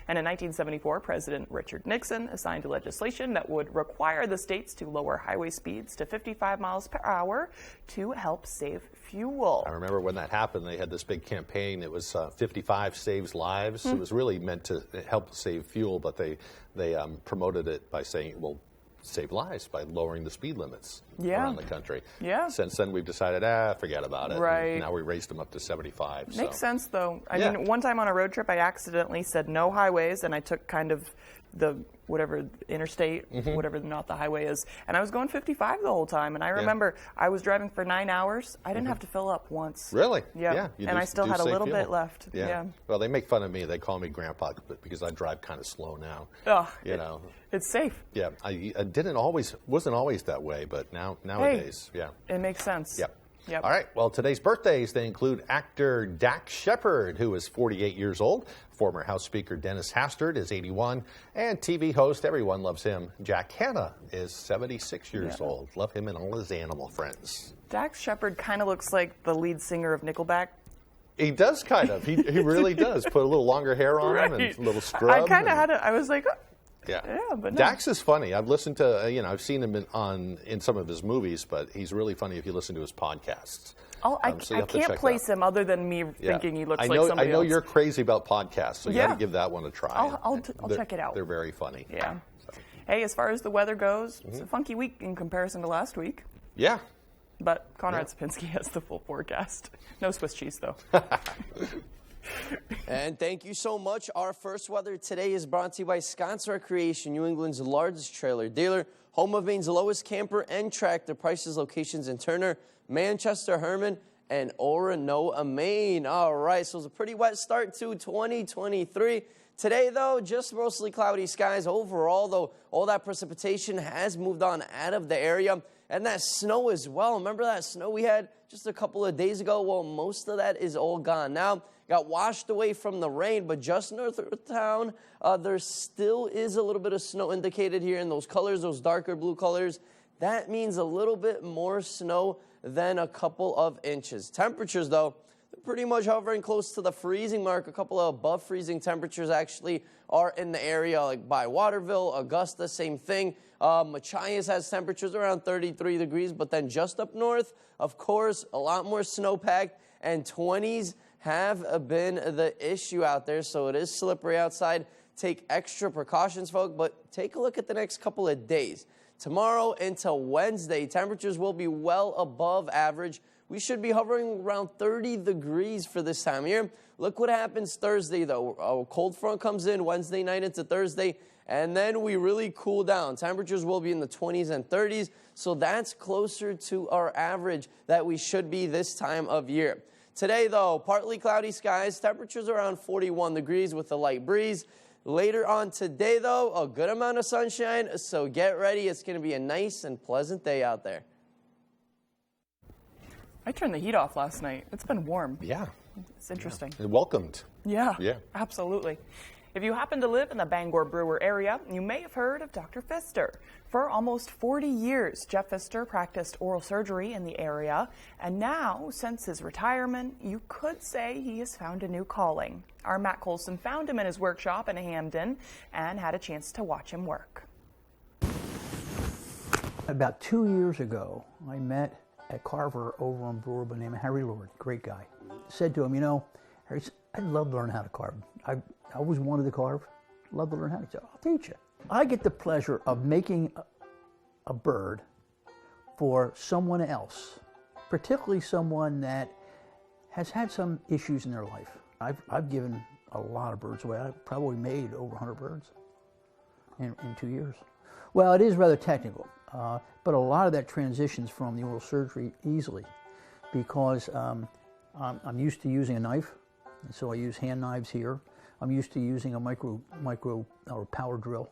And in 1974, President Richard Nixon signed legislation that would require the states to lower highway speeds to 55 miles per hour to help save fuel. I remember when that happened, they had this big campaign. It was 55 Saves Lives. It was really meant to help save fuel, but they promoted it by saying, well, save lives by lowering the speed limits around the country. Yeah. Since then, we've decided, forget about it. Right. And now we raised them up to 75. Makes sense, though. I mean, one time on a road trip, I accidentally said no highways, and I took kind of the whatever interstate, whatever not the highway is, and I was going 55 the whole time. And I remember I was driving for 9 hours. I didn't have to fill up once. Really? Yeah. And I still had a little bit left. Yeah. Well, they make fun of me. They call me Grandpa because I drive kind of slow now. Oh, you know. It's safe. Yeah. I wasn't always that way, but nowadays, it makes sense. Yep. Yep. All right. Well, today's birthdays, they include actor Dax Shepard, who is 48 years old. Former House Speaker Dennis Hastert is 81. And TV host, everyone loves him, Jack Hanna is 76 years old. Love him and all his animal friends. Dax Shepard kind of looks like the lead singer of Nickelback. He does kind of. He really does. Put a little longer hair on him and a little scrub. I kind of had it. I was like, but no. Dax is funny. I've listened to, I've seen him in some of his movies, but he's really funny if you listen to his podcasts. I can't place him other than me thinking he looks like somebody else. I know you're crazy about podcasts, so you got to give that one a try. I'll check it out. They're very funny. Yeah. So. Hey, as far as the weather goes, it's a funky week in comparison to last week. Yeah. But Conrad Sapinski has the full forecast. No Swiss cheese, though. And thank you so much. Our first weather today is brought to you by Scott's Recreation, New England's largest trailer dealer, home of Maine's lowest camper and tractor prices, locations in Turner, Manchester, Herman, and Oronoa, Maine. All right, so it's a pretty wet start to 2023. Today, though, just mostly cloudy skies. Overall, though, all that precipitation has moved on out of the area. And that snow as well. Remember that snow we had just a couple of days ago? Well, most of that is all gone now. Got washed away from the rain, but just north of town, there still is a little bit of snow indicated here in those colors, those darker blue colors. That means a little bit more snow than a couple of inches. Temperatures, though, they're pretty much hovering close to the freezing mark. A couple of above freezing temperatures actually are in the area, like by Waterville, Augusta, same thing. Machias has temperatures around 33 degrees, but then just up north, of course, a lot more snowpack, and 20s have been the issue out there, so it is slippery outside. Take extra precautions, folks, but take a look at the next couple of days. Tomorrow into Wednesday, temperatures will be well above average. We should be hovering around 30 degrees for this time of year. Look what happens Thursday, though. A cold front comes in Wednesday night into Thursday, and then we really cool down. Temperatures will be in the 20s and 30s, so that's closer to our average that we should be this time of year. Today, though, partly cloudy skies, temperatures around 41 degrees with a light breeze. Later on today, though, a good amount of sunshine, so get ready. It's going to be a nice and pleasant day out there. I turned the heat off last night. It's been warm. Yeah. It's interesting. Yeah. Welcomed. Yeah, absolutely. If you happen to live in the Bangor Brewer area, you may have heard of Dr. Pfister. For almost 40 years, Jeff Pfister practiced oral surgery in the area, and now, since his retirement, you could say he has found a new calling. Our Matt Colson found him in his workshop in Hamden and had a chance to watch him work. About 2 years ago, I met a carver over on Brewer by the name of Harry Lord, great guy. Said to him, Harry, I'd love to learn how to carve. I always wanted to carve. Love to learn how to. He said, I'll teach you. I get the pleasure of making a bird for someone else, particularly someone that has had some issues in their life. I've given a lot of birds away. I've probably made over 100 birds in 2 years. Well, it is rather technical, but a lot of that transitions from the oral surgery easily because I'm used to using a knife, and so I use hand knives here. I'm used to using a micro or power drill,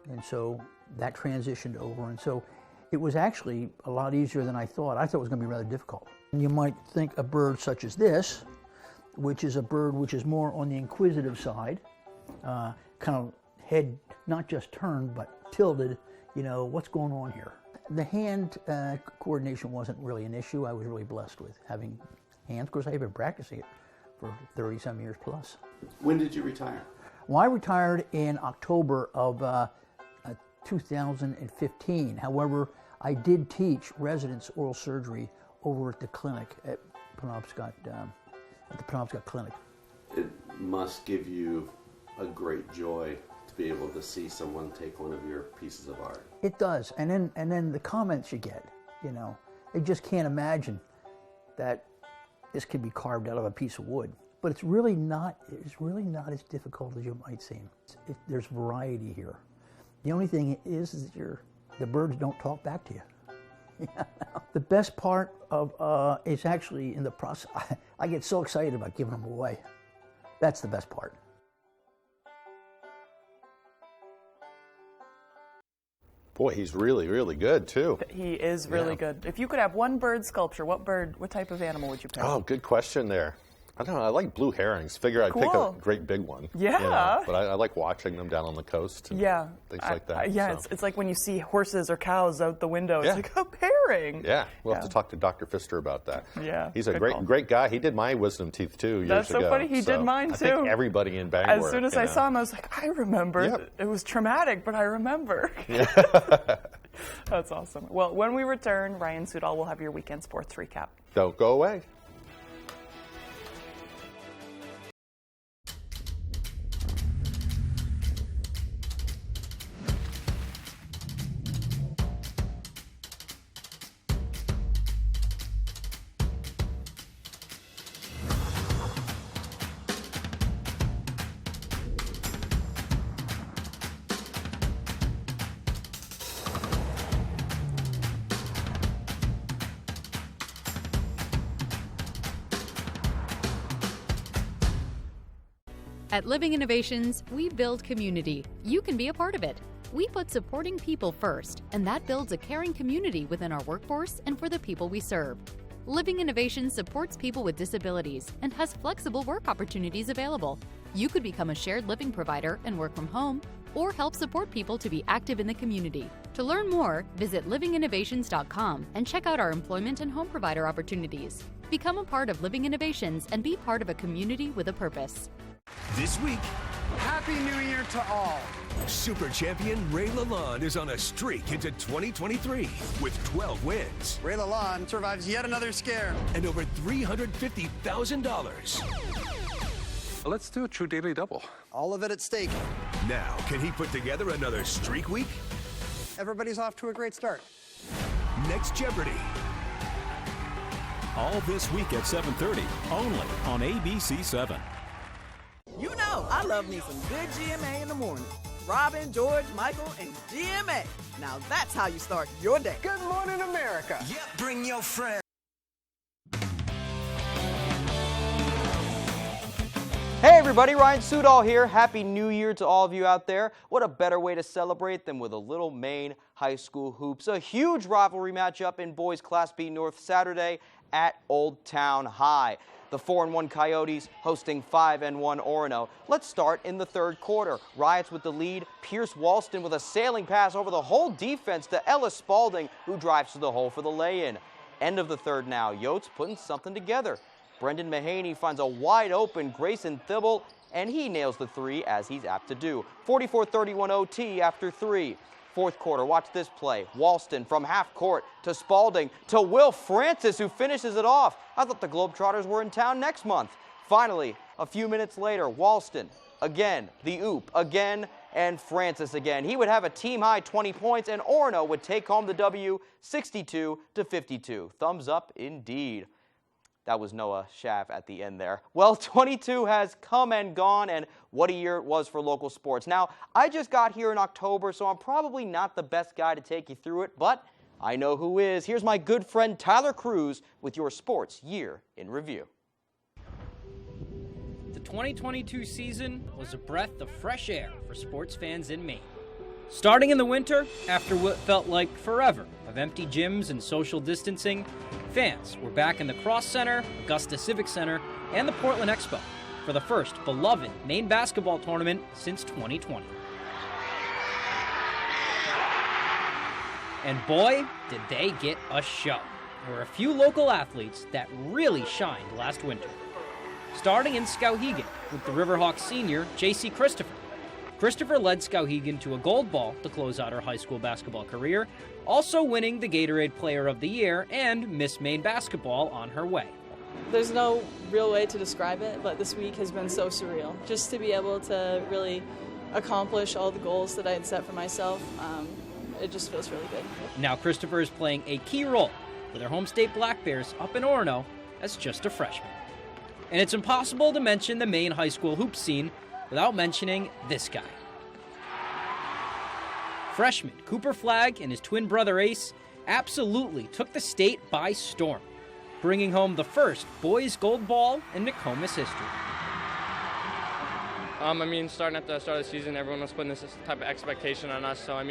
and so that transitioned over, and so it was actually a lot easier than I thought. I thought it was going to be rather difficult. And you might think a bird such as this, which is a bird which is more on the inquisitive side, kind of head not just turned but tilted, what's going on here? The hand coordination wasn't really an issue. I was really blessed with having hands. Of course, I've been practicing it for 30-some years plus. When did you retire? Well, I retired in October of 2015. However, I did teach residents oral surgery over at the clinic at Penobscot, at the Penobscot Clinic. It must give you a great joy to be able to see someone take one of your pieces of art. It does, and then the comments you get, you know, they just can't imagine that this could be carved out of a piece of wood. But it's really not as difficult as you might seem. There's variety here. The only thing is that the birds don't talk back to you. The best part of is actually in the process. I get so excited about giving them away. That's the best part. Boy, he's really, really good, too. He is really good. If you could have one bird sculpture, what type of animal would you pick? Oh, good question there. I don't know. I like blue herrings. Figure I'd pick a great big one. Yeah. You know, but I like watching them down on the coast. And things like that. It's like when you see horses or cows out the window. It's like a pairing. Yeah. We'll have to talk to Dr. Pfister about that. Yeah. He's a great guy. He did my wisdom teeth, too, years ago. That's so funny. He did mine, too. I think everybody in Bangor. As soon as I saw him, I was like, I remember. Yep. It was traumatic, but I remember. Yeah. That's awesome. Well, when we return, Ryan Sudol will have your weekend sports recap. Don't go away. At Living Innovations, we build community. You can be a part of it. We put supporting people first, and that builds a caring community within our workforce and for the people we serve. Living Innovations supports people with disabilities and has flexible work opportunities available. You could become a shared living provider and work from home, or help support people to be active in the community. To learn more, visit livinginnovations.com and check out our employment and home provider opportunities. Become a part of Living Innovations and be part of a community with a purpose. This week, Happy New Year to all. Super champion Ray Lalonde is on a streak into 2023 with 12 wins. Ray Lalonde survives yet another scare. And over $350,000. Let's do a true daily double. All of it at stake. Now, can he put together another streak week? Everybody's off to a great start. Next Jeopardy! All this week at 7:30, only on ABC7. You know, I love me some good GMA in the morning. Robin, George, Michael, and GMA. Now that's how you start your day. Good morning, America. Yep, bring your friends. Hey everybody, Ryan Sudol here. Happy New Year to all of you out there. What a better way to celebrate than with a little Maine high school hoops. A huge rivalry matchup in boys Class B North Saturday at Old Town High. The 4-1 Coyotes hosting 5-1 Orono. Let's start in the third quarter. Riots with the lead. Pierce Walston with a sailing pass over the whole defense to Ellis Spalding, who drives to the hole for the lay-in. End of the third now. Yotes putting something together. Brendan Mahaney finds a wide-open Grayson Thibble, and he nails the three as he's apt to do. 44-31 OT after three. Fourth quarter, watch this play. Walston from half court to Spalding to Will Francis, who finishes it off. I thought the Globetrotters were in town next month. Finally, a few minutes later, Walston again, the oop again, and Francis again. He would have a team-high 20 points, and Orono would take home the W 62-52. Thumbs up indeed. That was Noah Schaff at the end there. Well, 22 has come and gone, and what a year it was for local sports. Now, I just got here in October, so I'm probably not the best guy to take you through it, but I know who is. Here's my good friend Tyler Cruz with your sports year in review. The 2022 season was a breath of fresh air for sports fans in Maine. Starting in the winter, after what felt like forever of empty gyms and social distancing, fans were back in the Cross Center, Augusta Civic Center, and the Portland Expo for the first beloved Maine basketball tournament since 2020. And boy, did they get a show. There were a few local athletes that really shined last winter. starting in Skowhegan with the Riverhawks senior J.C. Christopher. Christopher led Skowhegan to a gold ball to close out her high school basketball career, also winning the Gatorade Player of the Year and Miss Maine basketball on her way. There's no real way to describe it, but this week has been so surreal. Just to be able to really accomplish all the goals that I had set for myself, it just feels really good. Now Christopher is playing a key role with her home state Black Bears up in Orono as just a freshman. And it's impossible to mention the Maine high school hoop scene without mentioning this guy. Freshman Cooper Flagg and his twin brother Ace absolutely took the state by storm, bringing home the first boys gold ball in Nokomis history. Starting at the start of the season, everyone was putting this type of expectation on us. So,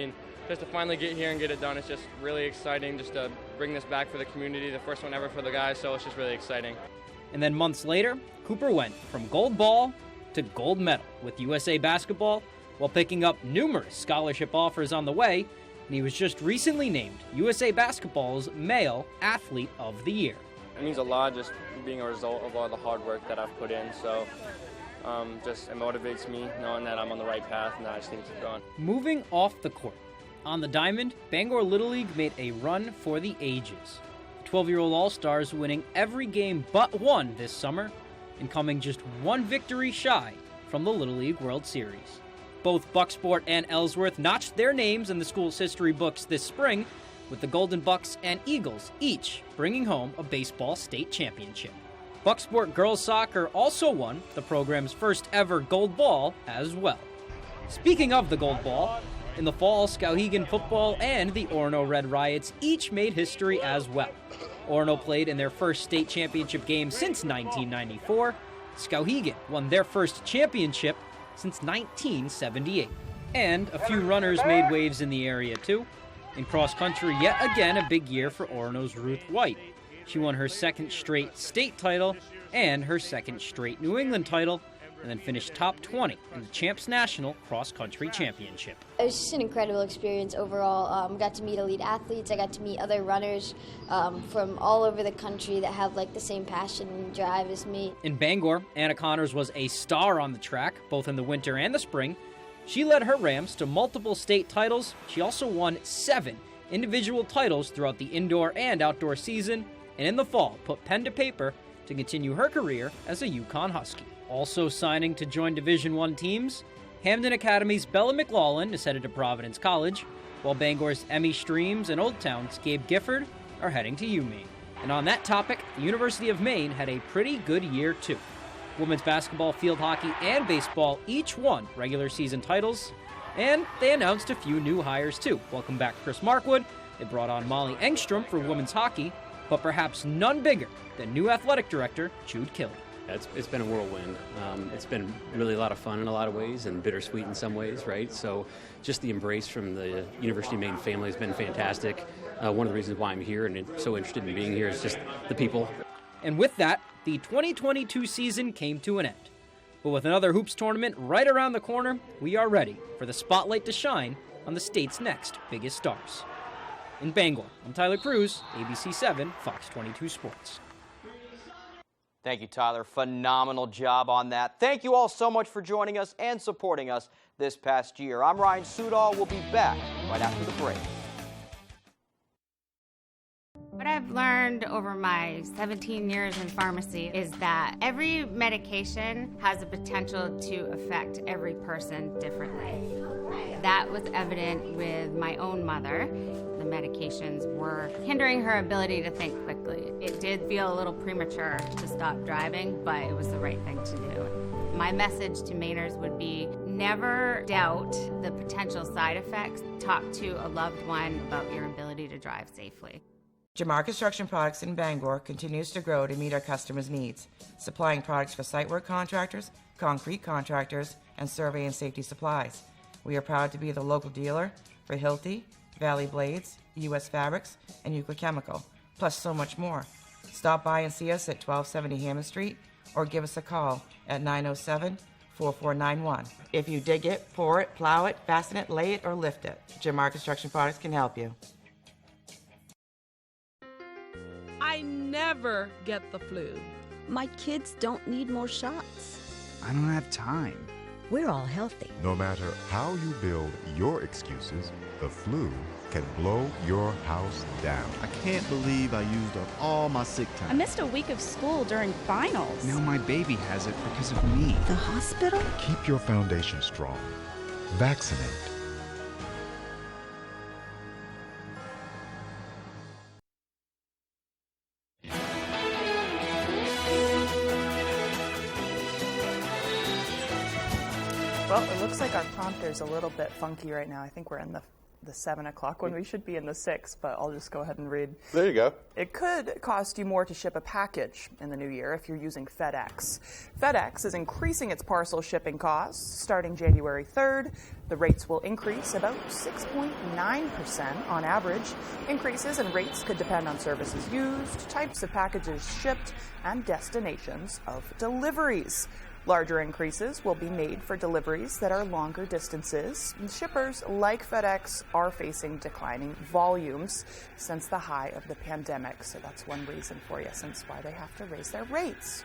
just to finally get here and get it done, it's just really exciting just to bring this back for the community, the first one ever for the guys, so it's just really exciting. And then months later, Cooper went from gold ball to gold medal with USA Basketball while picking up numerous scholarship offers on the way, and he was just recently named USA Basketball's Male Athlete of the Year. It means a lot just being a result of all the hard work that I've put in, so it motivates me knowing that I'm on the right path and that I just need to keep going. Moving off the court, on the diamond, Bangor Little League made a run for the ages. The 12-year-old All-Stars winning every game but one this summer and coming just one victory shy from the Little League World Series. Both Bucksport and Ellsworth notched their names in the school's history books this spring, with the Golden Bucks and Eagles each bringing home a baseball state championship. Bucksport girls soccer also won the program's first ever gold ball as well. Speaking of the gold ball, in the fall, Skowhegan football and the Orono Red Riots each made history as well. Orono played in their first state championship game since 1994. Skowhegan won their first championship since 1978. And a few runners made waves in the area too. In cross country, yet again a big year for Orono's Ruth White. She won her second straight state title and her second straight New England title, and then finished top 20 in the Champs National Cross Country Championship. It was just an incredible experience overall. Got to meet elite athletes. I got to meet other runners from all over the country that have the same passion and drive as me. In Bangor, Anna Connors was a star on the track, both in the winter and the spring. She led her Rams to multiple state titles. She also won 7 individual titles throughout the indoor and outdoor season, and in the fall put pen to paper to continue her career as a Yukon Husky. Also signing to join Division I teams, Hamden Academy's Bella McLaughlin is headed to Providence College, while Bangor's Emmy Streams and Old Town's Gabe Gifford are heading to UMaine. And on that topic, the University of Maine had a pretty good year too. Women's basketball, field hockey, and baseball each won regular season titles, and they announced a few new hires too. Welcome back Chris Markwood. They brought on Molly Engstrom for women's hockey, but perhaps none bigger than new athletic director Jude Killey. It's been a whirlwind. It's been really a lot of fun in a lot of ways and bittersweet in some ways, right? So just the embrace from the University of Maine family has been fantastic. One of the reasons why I'm here and so interested in being here is just the people. And with that, the 2022 season came to an end. But with another hoops tournament right around the corner, we are ready for the spotlight to shine on the state's next biggest stars. In Bangor, I'm Tyler Cruz, ABC 7, Fox 22 Sports. Thank you, Tyler. Phenomenal job on that. Thank you all so much for joining us and supporting us this past year. I'm Ryan Sudol. We'll be back right after the break. What I've learned over my 17 years in pharmacy is that every medication has the potential to affect every person differently. That was evident with my own mother. The medications were hindering her ability to think quickly. It did feel a little premature to stop driving, but it was the right thing to do. My message to Mainers would be never doubt the potential side effects. Talk to a loved one about your ability to drive safely. Jamar Construction Products in Bangor continues to grow to meet our customers' needs, supplying products for site work contractors, concrete contractors, and survey and safety supplies. We are proud to be the local dealer for Hilti, Valley Blades, U.S. Fabrics, and Euclid Chemical, plus so much more. Stop by and see us at 1270 Hammond Street or give us a call at 907-4491. If you dig it, pour it, plow it, fasten it, lay it, or lift it, Jamar Construction Products can help you. I never get the flu. My kids don't need more shots. I don't have time. We're all healthy. No matter how you build your excuses, the flu can blow your house down. I can't believe I used up all my sick time. I missed a week of school during finals. Now my baby has it because of me. The hospital? Keep your foundation strong. Vaccinate. Well, it looks like our prompter's a little bit funky right now. I think we're in the 7 o'clock when we should be in the 6, but I'll just go ahead and read. There you go. It could cost you more to ship a package in the new year if you're using FedEx. FedEx is increasing its parcel shipping costs starting January 3rd. The rates will increase about 6.9% on average. Increases in rates could depend on services used, types of packages shipped, and destinations of deliveries. Larger increases will be made for deliveries that are longer distances. Shippers like FedEx are facing declining volumes since the high of the pandemic. So that's one reason for you, since why they have to raise their rates.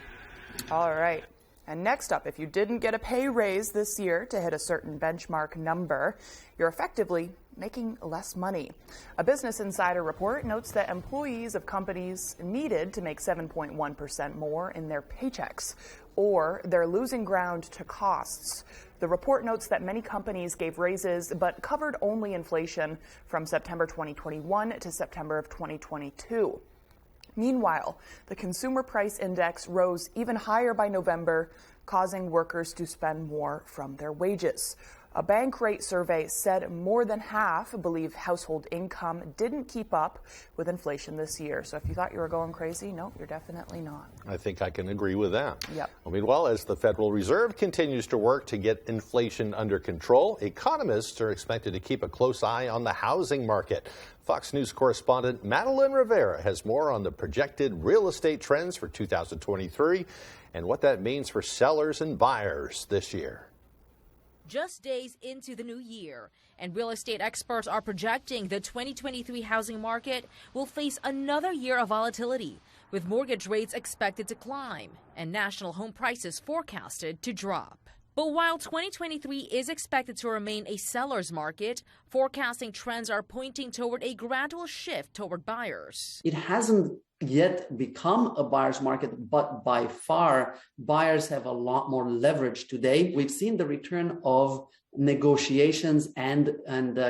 All right. And next up, if you didn't get a pay raise this year to hit a certain benchmark number, you're effectively making less money. A Business Insider report notes that employees of companies needed to make 7.1% more in their paychecks, or they're losing ground to costs. The report notes that many companies gave raises but covered only inflation from September 2021 to September of 2022. Meanwhile, the Consumer Price Index rose even higher by November, causing workers to spend more from their wages. A bank rate survey said more than half believe household income didn't keep up with inflation this year. So if you thought you were going crazy, no, you're definitely not. I think I can agree with that. Yep. Well, meanwhile, as the Federal Reserve continues to work to get inflation under control, economists are expected to keep a close eye on the housing market. Fox News correspondent Madeline Rivera has more on the projected real estate trends for 2023 and what that means for sellers and buyers this year. Just days into the new year, and real estate experts are projecting the 2023 housing market will face another year of volatility, with mortgage rates expected to climb and national home prices forecasted to drop. But while 2023 is expected to remain a seller's market, forecasting trends are pointing toward a gradual shift toward buyers. It hasn't yet become a buyer's market, but by far, buyers have a lot more leverage today. We've seen the return of negotiations and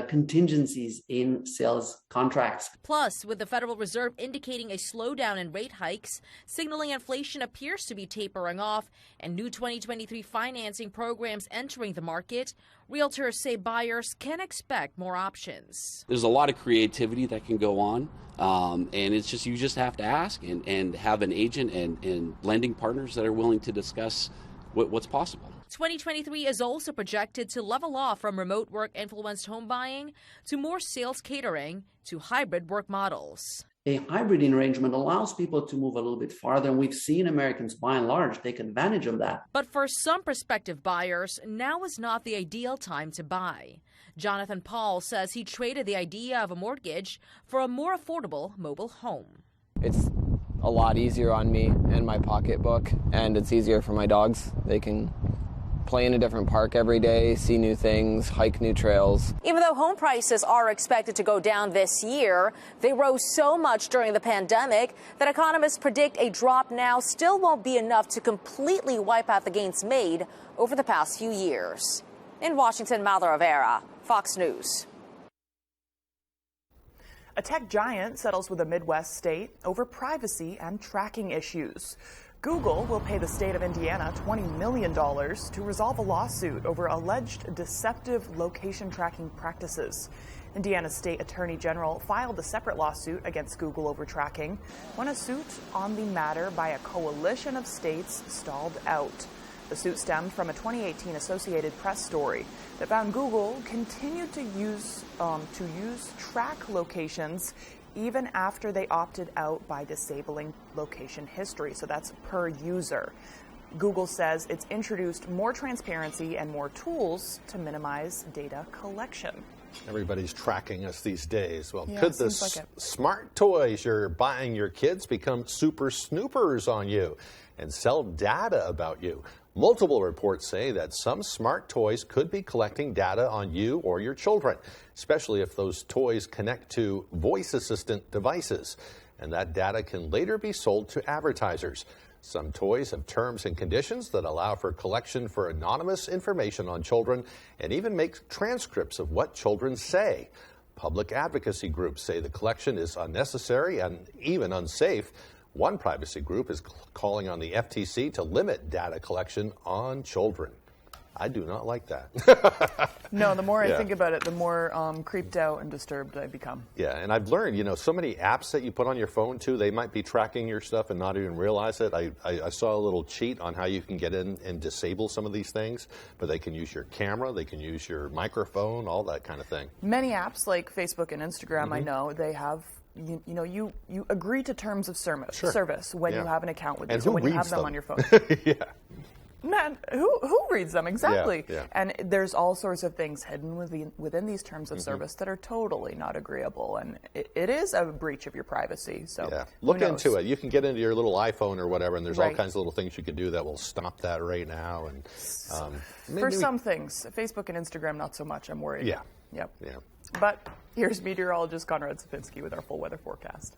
contingencies in sales contracts. Plus, with the Federal Reserve indicating a slowdown in rate hikes, signaling inflation appears to be tapering off, and new 2023 financing programs entering the market, realtors say buyers can expect more options. There's a lot of creativity that can go on, and it's just you just have to ask and have an agent and lending partners that are willing to discuss what's possible. 2023 is also projected to level off from remote work influenced home buying to more sales catering to hybrid work models. A hybrid arrangement allows people to move a little bit farther, and we've seen Americans by and large take advantage of that. But for some prospective buyers, now is not the ideal time to buy. Jonathan Paul says he traded the idea of a mortgage for a more affordable mobile home. It's a lot easier on me and my pocketbook, and it's easier for my dogs. They can play in a different park every day, see new things, hike new trails. Even though home prices are expected to go down this year, they rose so much during the pandemic that economists predict a drop now still won't be enough to completely wipe out the gains made over the past few years. In Washington, Madeline Rivera, Fox News. A tech giant settles with a Midwest state over privacy and tracking issues. Google will pay the state of Indiana $20 million to resolve a lawsuit over alleged deceptive location tracking practices. Indiana's state attorney general filed a separate lawsuit against Google over tracking when a suit on the matter by a coalition of states stalled out. The suit stemmed from a 2018 Associated Press story that found Google continued to use track locations even after they opted out by disabling location history. So that's per user. Google says it's introduced more transparency and more tools to minimize data collection. Everybody's tracking us these days. Well, Yeah, could the seems like it. smart toys you're buying your kids become super snoopers on you? and sell data about you. Multiple reports say that some smart toys could be collecting data on you or your children, especially if those toys connect to voice assistant devices. And that data can later be sold to advertisers. Some toys have terms and conditions that allow for collection for anonymous information on children and even make transcripts of what children say. Public advocacy groups say the collection is unnecessary and even unsafe. One privacy group is calling on the FTC to limit data collection on children. I do not like that. No, the more I think about it, the more creeped out and disturbed I become. Yeah, and I've learned, so many apps that you put on your phone, too, they might be tracking your stuff and not even realize it. I saw a little cheat on how you can get in and disable some of these things, but they can use your camera, they can use your microphone, all that kind of thing. Many apps like Facebook and Instagram, I know, they have... You agree to terms of service when you have an account with them, so when you have them on your phone. Yeah. Man, who reads them? Exactly. Yeah. And there's all sorts of things hidden within these terms of service that are totally not agreeable, and it is a breach of your privacy. So look into it. You can get into your little iPhone or whatever, and there's all kinds of little things you can do that will stop that right now. And for some things, Facebook and Instagram, not so much. I'm worried. Yeah. Yep. Yeah. But here's meteorologist Conrad Sapinski with our full weather forecast.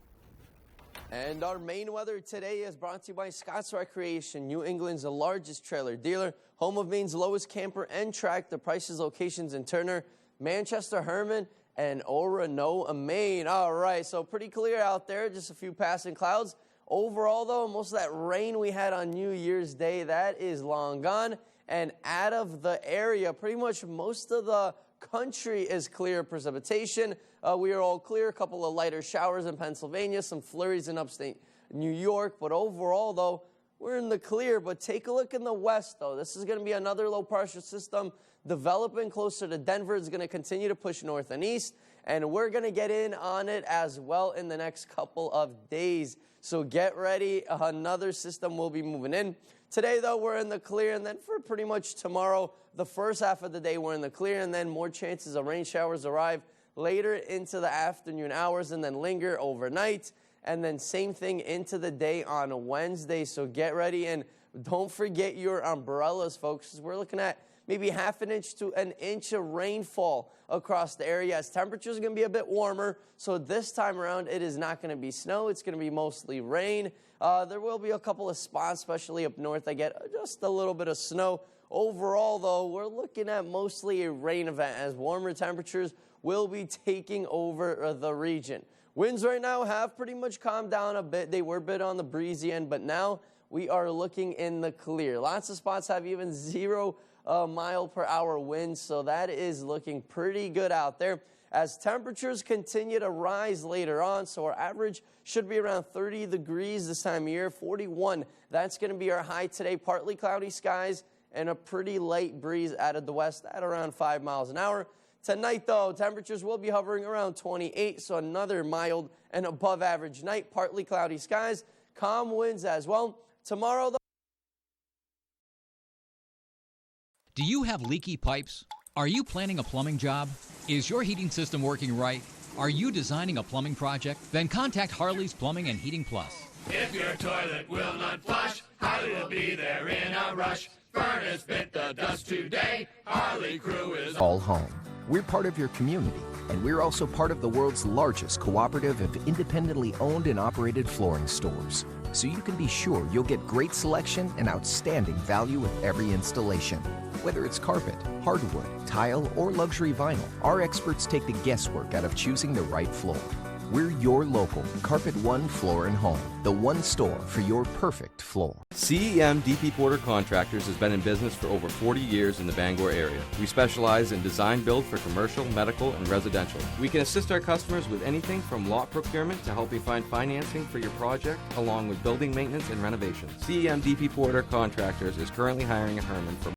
And our main weather today is brought to you by Scott's Recreation, New England's largest trailer dealer, home of Maine's lowest camper and tractor prices, locations in Turner, Manchester, Herman, and Oronoa, Maine. All right, so pretty clear out there, just a few passing clouds. Overall, though, most of that rain we had on New Year's Day, that is long gone and out of the area. Pretty much most of the country is clear of precipitation. We are all clear. A couple of lighter showers in Pennsylvania, some flurries in upstate New York. But overall, though, we're in the clear. But take a look in the west, though. This is going to be another low pressure system developing closer to Denver. It's going to continue to push north and east. And we're going to get in on it as well in the next couple of days. So get ready. Another system will be moving in. Today, though, we're in the clear. And then for pretty much tomorrow, the first half of the day, we're in the clear. And then more chances of rain showers arrive later into the afternoon hours and then linger overnight. And then same thing into the day on Wednesday. So get ready and don't forget your umbrellas, folks. We're looking at maybe half an inch to an inch of rainfall across the area as temperatures are going to be a bit warmer. So this time around, it is not going to be snow. It's going to be mostly rain. There will be a couple of spots, especially up north, that get just a little bit of snow. Overall, though, we're looking at mostly a rain event as warmer temperatures will be taking over the region. Winds right now have pretty much calmed down a bit. They were a bit on the breezy end, but now we are looking in the clear. Lots of spots have even 0 mile per hour winds, so that is looking pretty good out there. As temperatures continue to rise later on, so our average should be around 30 degrees this time of year, 41. That's going to be our high today. Partly cloudy skies and a pretty light breeze out of the west at around 5 miles an hour. Tonight, though, temperatures will be hovering around 28, so another mild and above average night. Partly cloudy skies, calm winds as well. Tomorrow, though. Do you have leaky pipes? Are you planning a plumbing job? Is your heating system working right? Are you designing a plumbing project? Then contact Harley's Plumbing and Heating Plus. If your toilet will not flush, Harley will be there in a rush. Furnace bit the dust today. Harley crew is all home. We're part of your community, and we're also part of the world's largest cooperative of independently owned and operated flooring stores. So you can be sure you'll get great selection and outstanding value with every installation. Whether it's carpet, hardwood, tile, or luxury vinyl, our experts take the guesswork out of choosing the right floor. We're your local Carpet One Floor and Home, the one store for your perfect floor. CEM DP Porter Contractors has been in business for over 40 years in the Bangor area. We specialize in design build for commercial, medical, and residential. We can assist our customers with anything from lot procurement to help you find financing for your project, along with building maintenance and renovations. CEM DP Porter Contractors is currently hiring in Herman for